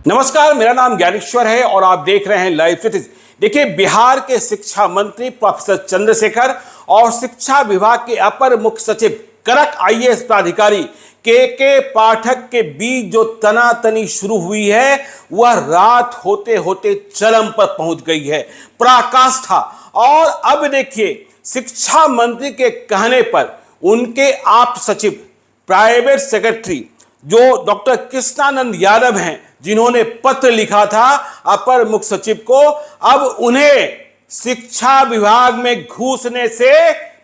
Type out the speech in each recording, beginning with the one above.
नमस्कार, मेरा नाम ज्ञानेश्वर है और आप देख रहे हैं लाइव सिटीज। देखिए, बिहार के शिक्षा मंत्री प्रोफेसर चंद्रशेखर और शिक्षा विभाग के अपर मुख्य सचिव करक आईएएस प्राधिकारी के पाठक के बीच जो तनातनी शुरू हुई है वह रात होते होते चरम पर पहुंच गई है, पराकाष्ठा। और अब देखिए, शिक्षा मंत्री के कहने पर उनके आप सचिव प्राइवेट सेक्रेटरी जो डॉक्टर कृष्णानंद यादव हैं, जिन्होंने पत्र लिखा था अपर मुख्य सचिव को, अब उन्हें शिक्षा विभाग में घुसने से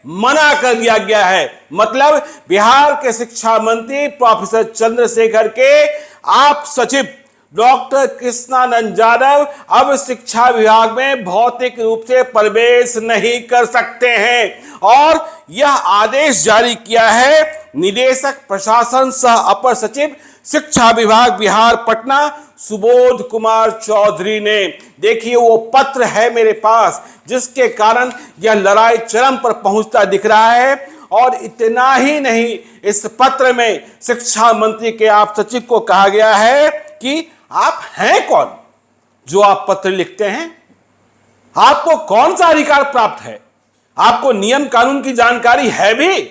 मना कर दिया गया है। मतलब बिहार के शिक्षा मंत्री प्रोफेसर चंद्रशेखर के आप सचिव डॉक्टर कृष्णानंद यादव अब शिक्षा विभाग में भौतिक रूप से प्रवेश नहीं कर सकते हैं और यह आदेश जारी किया है निदेशक प्रशासन सह अपर सचिव शिक्षा विभाग बिहार पटना सुबोध कुमार चौधरी ने। देखिए, वो पत्र है मेरे पास जिसके कारण यह लड़ाई चरम पर पहुंचता दिख रहा है। और इतना ही नहीं, इस पत्र में शिक्षा मंत्री के आप सचिव को कहा गया है कि आप हैं कौन जो आप पत्र लिखते हैं, आपको कौन सा अधिकार प्राप्त है, आपको नियम कानून की जानकारी है भी,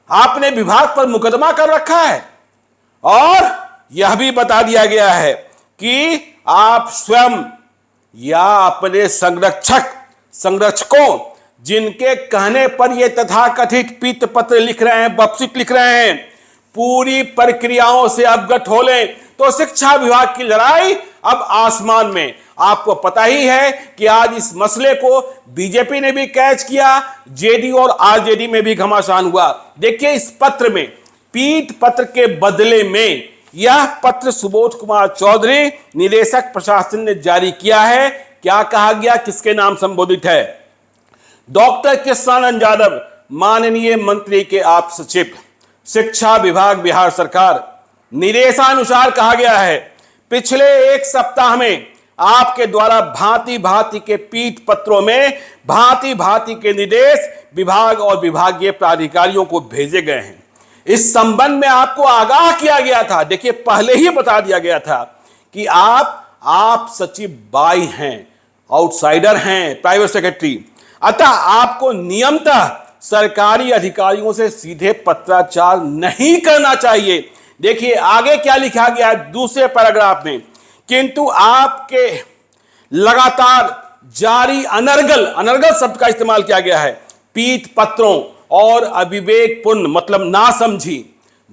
आपने विभाग पर मुकदमा कर रखा है। और यह भी बता दिया गया है कि आप स्वयं या अपने संरक्षकों जिनके कहने पर यह तथाकथित पीत पत्र लिख रहे हैं, बपशिट लिख रहे हैं, पूरी प्रक्रियाओं से अवगत हो लें तो शिक्षा विभाग की लड़ाई अब आसमान में। आपको पता ही है कि आज इस मसले को बीजेपी ने भी कैच किया, जेडीयू और आरजेडी में भी घमासान हुआ। देखिए, इस पत्र में पीत पत्र के बदले में यह पत्र सुबोध कुमार चौधरी निदेशक प्रशासन ने जारी किया है। क्या कहा गया, किसके नाम संबोधित है? डॉक्टर कृष्णानंद यादव, माननीय मंत्री के आप सचिव शिक्षा विभाग बिहार सरकार। निर्देशानुसार कहा गया है, पिछले एक सप्ताह में आपके द्वारा भांति भांति के पीठ पत्रों में भांति भांति के निर्देश विभाग और विभागीय प्राधिकारियों को भेजे गए हैं। इस संबंध में आपको आगाह किया गया था। देखिए, पहले ही बता दिया गया था कि आप सचिव बाई हैं, आउटसाइडर हैं, प्राइवेट सेक्रेटरी। अतः आपको नियमतः सरकारी अधिकारियों से सीधे पत्राचार नहीं करना चाहिए। देखिए आगे क्या लिखा गया दूसरे पैराग्राफ में, किंतु आपके लगातार जारी अनर्गल शब्द का इस्तेमाल किया गया है, पीठ पत्रों और अविवेकपूर्ण मतलब नासमझी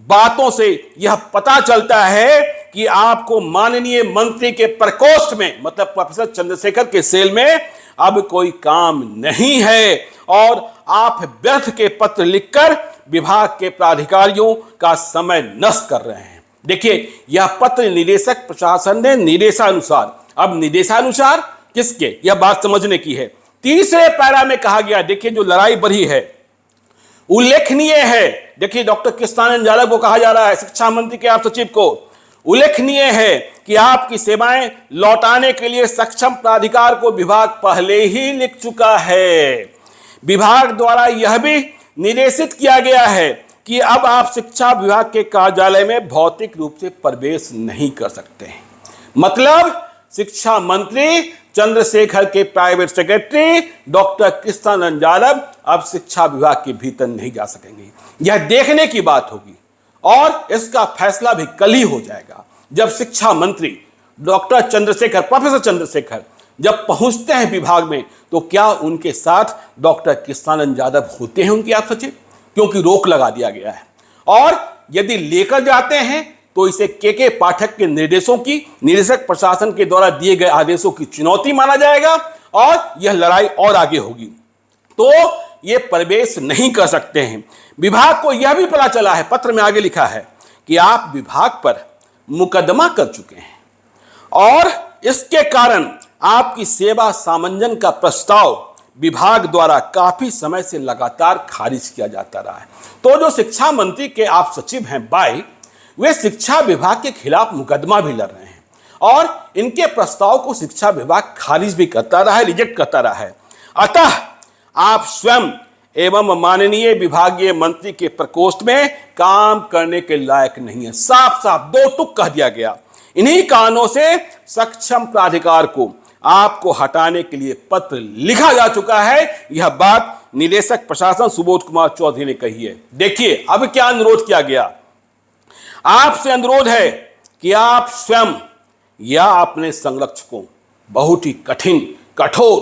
बातों से यह पता चलता है कि आपको माननीय मंत्री के प्रकोष्ठ में मतलब प्रोफेसर चंद्रशेखर के सेल में अब कोई काम नहीं है और आप व्यर्थ के पत्र लिखकर विभाग के प्राधिकारियों का समय नष्ट कर रहे हैं। देखिए, यह पत्र निदेशक प्रशासन ने निर्देशानुसार, अब निर्देशानुसार किसके, यह बात समझने की है। तीसरे पैरा में कहा गया, देखिए जो लड़ाई बढ़ी है उल्लेखनीय है। देखिए, डॉक्टर कृष्णानंद यादव को कहा जा रहा है, शिक्षा मंत्री के आप सचिव को, उल्लेखनीय है कि आपकी सेवाएं लौटाने के लिए सक्षम प्राधिकार को विभाग पहले ही लिख चुका है। विभाग द्वारा यह भी निर्देशित किया गया है कि अब आप शिक्षा विभाग के कार्यालय में भौतिक रूप से प्रवेश नहीं कर सकते हैं। मतलब शिक्षा मंत्री चंद्रशेखर के private secretary doctor Krishnanand Yadav अब शिक्षा विभाग के भीतर नहीं जा सकेंगे। यह देखने की बात होगी और इसका फैसला भी कल ही हो जाएगा जब शिक्षा मंत्री डॉक्टर चंद्रशेखर, प्रोफेसर चंद्रशेखर जब पहुंचते हैं विभाग में, तो क्या उनके साथ डॉक्टर कृष्णानंद यादव होते हैं उनके आप सचिव, क्योंकि रोक लगा दिया गया है। और यदि लेकर जाते हैं तो इसे के पाठक के निर्देशों की, निदेशक प्रशासन के द्वारा दिए गए आदेशों की चुनौती माना जाएगा और यह लड़ाई और आगे होगी। तो ये प्रवेश नहीं कर सकते हैं। विभाग को यह भी पता चला है, पत्र में आगे लिखा है कि आप विभाग पर मुकदमा कर चुके हैं और इसके कारण आपकी सेवा सामंजन का प्रस्ताव विभाग द्वारा काफी समय से लगातार खारिज किया जाता रहा है। तो जो शिक्षा मंत्री के आप सचिव हैं बाई, वे शिक्षा विभाग के खिलाफ मुकदमा भी लड़ रहे हैं और इनके प्रस्ताव को शिक्षा विभाग खारिज भी करता रहा है, रिजेक्ट करता रहा है। अतः आप स्वयं एवं माननीय विभागीय मंत्री के प्रकोष्ठ में काम करने के लायक नहीं है। साफ साफ दो टुक कह दिया गया। इन्हीं कारणों से सक्षम प्राधिकार को आपको हटाने के लिए पत्र लिखा जा चुका है। यह बात निदेशक प्रशासन सुबोध कुमार चौधरी ने कही है। देखिए अब क्या अनुरोध किया गया। आपसे अनुरोध है कि आप स्वयं या अपने संरक्षकों, बहुत ही कठिन कठोर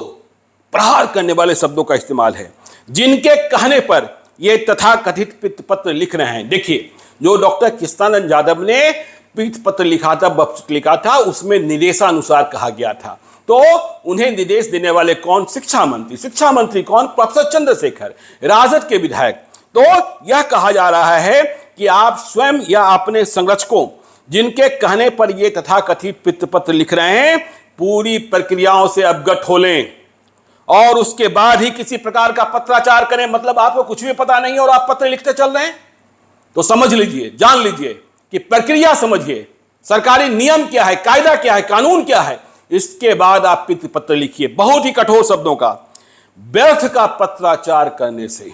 प्रहार करने वाले शब्दों का इस्तेमाल है, जिनके कहने पर ये तथाकथित पत्र लिख रहे हैं। देखिए जो डॉक्टर कृष्णानंद यादव ने पीट पत्र लिखा था, बप्सिक लिखा था, उसमें निर्देशानुसार कहा गया था। तो उन्हें निर्देश देने वाले कौन? शिक्षा मंत्री। शिक्षा मंत्री कौन? प्रोफेसर चंद्रशेखर, राजद के विधायक। तो यह कहा जा रहा है कि आप स्वयं या अपने संरक्षकों, जिनके कहने पर ये तथाकथित पीट पत्र लिख रहे हैं, पूरी प्रक्रियाओं से अवगत हो लें और उसके बाद ही किसी प्रकार का पत्राचार करें। मतलब आपको कुछ भी पता नहीं और आप पत्र लिखते चल रहे हैं। तो समझ लीजिए, जान लीजिए कि प्रक्रिया समझिए, सरकारी नियम क्या है, कायदा क्या है, कानून क्या है, इसके बाद आप पत्र लिखिए बहुत ही कठोर शब्दों का। व्यर्थ का पत्राचार करने से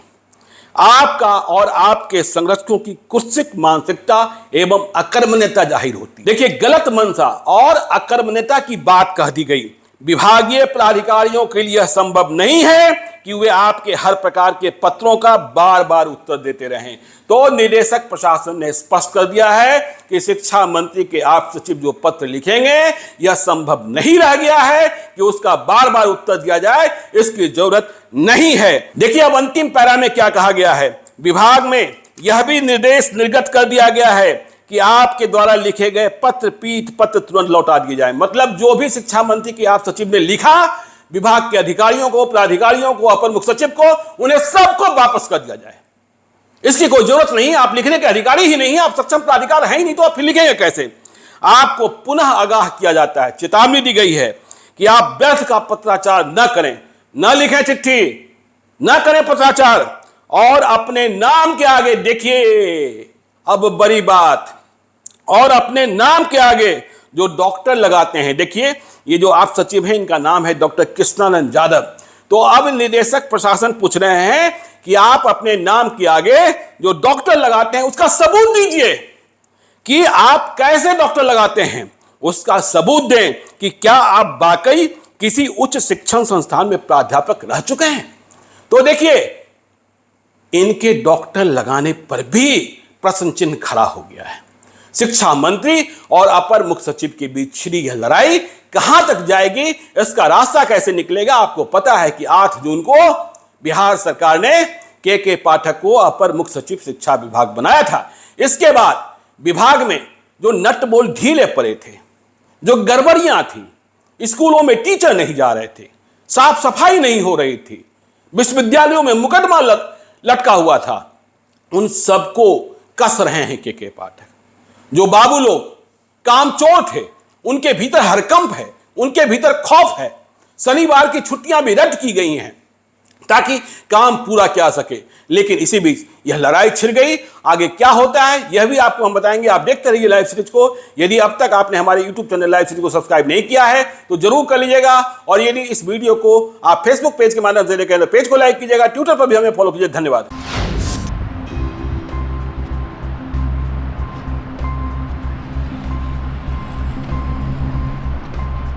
आपका और आपके संरक्षकों की कुत्सित मानसिकता एवं अकर्मण्यता जाहिर होती। देखिए गलत मंशा और अकर्मण्यता की बात कह दी गई। विभागीय प्राधिकारियों के लिए संभव नहीं है कि वे आपके हर प्रकार के पत्रों का बार बार उत्तर देते रहें। तो निदेशक प्रशासन ने स्पष्ट कर दिया है कि शिक्षा मंत्री के आप सचिव जो पत्र लिखेंगे, यह संभव नहीं रह गया है कि उसका बार बार उत्तर दिया जाए, इसकी जरूरत नहीं है। देखिए अब अंतिम पैरा में क्या कहा गया है। विभाग में यह भी निर्देश निर्गत कर दिया गया है कि आपके द्वारा लिखे गए पत्र पीठ पत्र तुरंत लौटा दिए जाए। मतलब जो भी शिक्षा मंत्री के आप सचिव ने लिखा, विभाग के अधिकारियों को, प्राधिकारियों को, अपर मुख्य सचिव को, उन्हें सबको वापस कर दिया जाए। इसकी कोई जरूरत नहीं है, आप लिखने के अधिकारी ही नहीं है, आप सक्षम प्राधिकार है ही नहीं, तो आप फिर लिखेंगे कैसे। आपको पुनः आगाह किया जाता है, चेतावनी दी गई है कि आप व्यर्थ का पत्राचार न करें, न लिखें चिट्ठी, न करें पत्राचार और अपने नाम के आगे, देखिए अब बड़ी बात, और अपने नाम के आगे जो डॉक्टर लगाते हैं, देखिए ये जो आप सचिव हैं इनका नाम है डॉक्टर कृष्णानंद यादव। तो अब निदेशक प्रशासन पूछ रहे हैं कि आप अपने नाम के आगे जो डॉक्टर लगाते हैं उसका सबूत दीजिए कि आप कैसे डॉक्टर लगाते हैं, उसका सबूत दें कि क्या आप वाकई किसी उच्च शिक्षण संस्थान में प्राध्यापक रह चुके हैं। तो देखिए इनके डॉक्टर लगाने पर भी प्रश्न चिन्ह खड़ा हो गया है। शिक्षा मंत्री और अपर मुख्य सचिव के बीच छिड़ी यह लड़ाई कहां तक जाएगी, इसका रास्ता कैसे निकलेगा। आपको पता है कि 8 जून को बिहार सरकार ने के पाठक को अपर मुख्य सचिव शिक्षा विभाग बनाया था। इसके बाद विभाग में जो नट बोल्ट ढीले पड़े थे, जो गड़बड़ियां थी, स्कूलों में टीचर नहीं जा रहे थे, साफ सफाई नहीं हो रही थी, विश्वविद्यालयों में मुकदमा लटका हुआ था, उन सबको कस रहे हैं के पाठक। जो बाबू लोग कामचोर थे, उनके भीतर हरकंप है, उनके भीतर खौफ है। शनिवार की छुट्टियां भी रद्द की गई हैं ताकि काम पूरा किया सके। लेकिन इसी बीच यह लड़ाई छिड़ गई। आगे क्या होता है यह भी आपको हम बताएंगे। आप देखते रहिए लाइव सीरीज को। यदि अब तक आपने हमारे यूट्यूब चैनल लाइव सीरीज को सब्सक्राइब नहीं किया है तो जरूर कर लीजिएगा, और यदि इस वीडियो को आप फेसबुक पेज के माध्यम से देखें तो पेज को लाइक कीजिएगा, ट्विटर पर भी हमें फॉलो कीजिए। धन्यवाद।